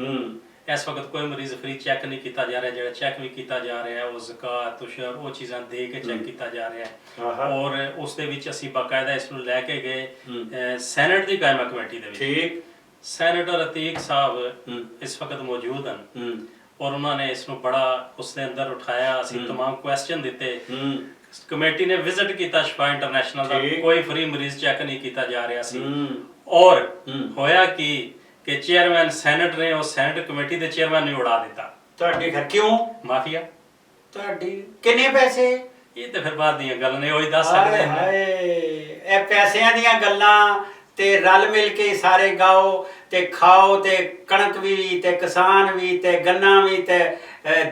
ਇਸ ਵਕਤ ਕੋਈ ਮਰੀਜ਼ ਫ੍ਰੀ ਚੈੱਕ ਨਹੀਂ ਕੀਤਾ ਜਾ ਰਿਹਾ, ਜਿਹੜਾ ਚੈੱਕ ਵੀ ਕੀਤਾ ਜਾ ਰਿਹਾ ਉਹ ਜ਼ਕਾਤ, ਤੁਸ਼ਰ, ਉਹ ਚੀਜ਼ਾਂ ਦੇ ਕੇ ਚੈੱਕ ਕੀਤਾ ਜਾ ਰਿਹਾ ਹੈ। ਔਰ ਉਸ ਦੇ ਵਿੱਚ ਅਸੀਂ ਬਾਕਾਇਦਾ ਇਸ ਨੂੰ ਲੈ ਕੇ ਗਏ ਸੈਨੇਟ ਦੀ ਕਾਇਮਾ ਕਮੇਟੀ ਦੇ ਵਿੱਚ। ਸੈਨੇਟਰ ਅਤੀਕ ਸਾਹਿਬ ਇਸ ਵਕਤ ਮੌਜੂਦ ਹਨ, ਔਰ ਉਹਨਾਂ ਨੇ ਇਸ ਨੂੰ ਬੜਾ ਉਸ ਦੇ ਅੰਦਰ ਉਠਾਇਆ। ਅਸੀਂ तमाम ਕੁਐਸਚਨ ਦਿੱਤੇ, ਕਮੇਟੀ ਨੇ ਵਿਜ਼ਿਟ ਕੀਤਾ ਸ਼ਿਫਾ ਇੰਟਰਨੈਸ਼ਨਲ ਦਾ, ਕੋਈ ਫ੍ਰੀ ਮਰੀਜ਼ ਚੈੱਕ ਨਹੀਂ ਕੀਤਾ ਜਾ ਰਿਹਾ ਸੀ। ਔਰ ਹੋਇਆ ਕਿ ਚੇਅਰਮੈਨ ਸੈਨੇਟ ਨੇ ਉਹ ਸੈਨੇਟ ਕਮੇਟੀ ਦੇ ਚੇਅਰਮੈਨ ਨੂੰ ਉਡਾ ਦਿੱਤਾ। ਤੁਹਾਡੇ ਘਰ ਕਿਉਂ? ਮਾਫੀਆ। ਤੁਹਾਡੀ ਕਿੰਨੇ ਪੈਸੇ? ਇਹ ਤਾਂ ਫਿਰ ਬਾਅਦ ਦੀਆਂ ਗੱਲਾਂ ਨੇ, ਉਹੀ ਦੱਸ ਸਕਦੇ ਹਾਂ। ਇਹ ਪੈਸਿਆਂ ਦੀਆਂ ਗੱਲਾਂ ਤੇ ਰਲ ਮਿਲ ਕੇ ਸਾਰੇ ਗਾਓ ਤੇ ਖਾਓ, ਤੇ ਕਣਕ ਵੀ, ਤੇ ਕਿਸਾਨ ਵੀ, ਤੇ ਗੰਨਾ ਵੀ, ਤੇ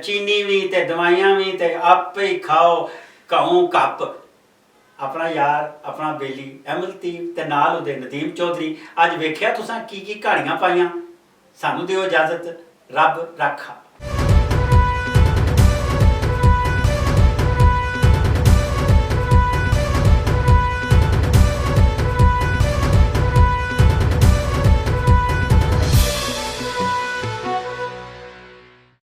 ਚੀਨੀ ਵੀ, ਤੇ ਦਵਾਈਆਂ ਵੀ, ਤੇ ਆਪੇ ਹੀ ਖਾਓ। ਘਉਂ ਕੱਪ ਆਪਣਾ ਯਾਰ, ਆਪਣਾ ਬੇਲੀ ਅਹਿਮਦ ਤੇ ਨਾਲ ਉਹਦੇ ਨਦੀਮ ਚੌਧਰੀ। ਅੱਜ ਵੇਖਿਆ ਤੁਸੀਂ ਕੀ ਕੀ ਕਹਾਣੀਆਂ ਪਾਈਆਂ। ਸਾਨੂੰ ਦਿਓ ਇਜਾਜ਼ਤ, ਰੱਬ ਰਾਖਾ।